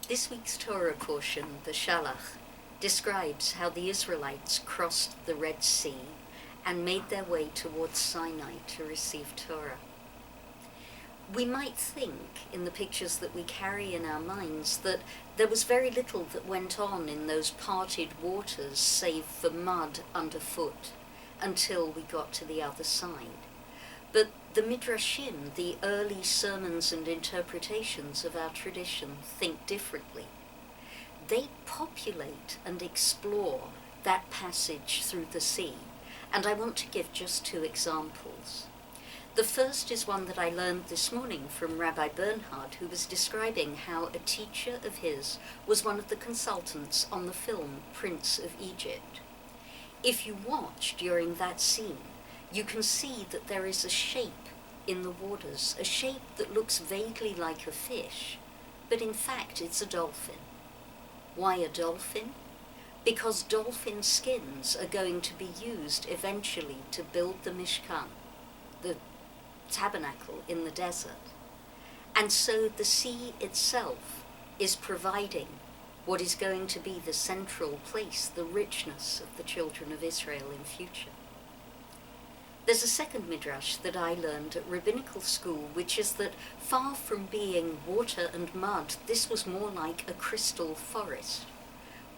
This week's Torah portion, the Shalach, describes how the Israelites crossed the Red Sea and made their way towards Sinai to receive Torah. We might think, in the pictures that we carry in our minds, that there was very little that went on in those parted waters save for mud underfoot until we got to the other side. But the Midrashim, the early sermons and interpretations of our tradition, think differently. They populate and explore that passage through the sea, and I want to give just two examples. The first is one that I learned this morning from Rabbi Bernhard, who was describing how a teacher of his was one of the consultants on the film Prince of Egypt. If you watch during that scene, you can see that there is a shape in the waters, a shape that looks vaguely like a fish, but in fact it's a dolphin. Why a dolphin? Because dolphin skins are going to be used eventually to build the Mishkan, the tabernacle in the desert. And so the sea itself is providing what is going to be the central place, the richness of the children of Israel in future. There's a second midrash that I learned at rabbinical school, which is that far from being water and mud, this was more like a crystal forest.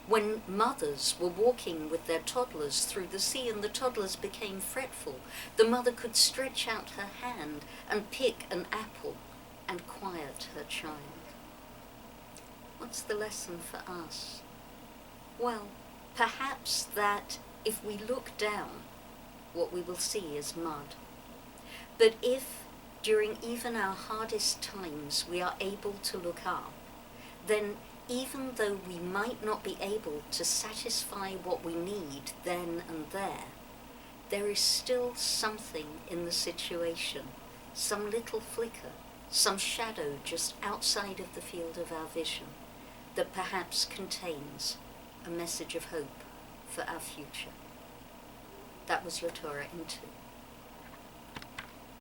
When mothers were walking with their toddlers through the sea and the toddlers became fretful, the mother could stretch out her hand and pick an apple and quiet her child. What's the lesson for us? Well, perhaps that if we look down, what we will see is mud. But if, during even our hardest times, we are able to look up, then even though we might not be able to satisfy what we need then and there is still something in the situation, some little flicker, some shadow just outside of the field of our vision that perhaps contains a message of hope for our future. That was your Torah in 2.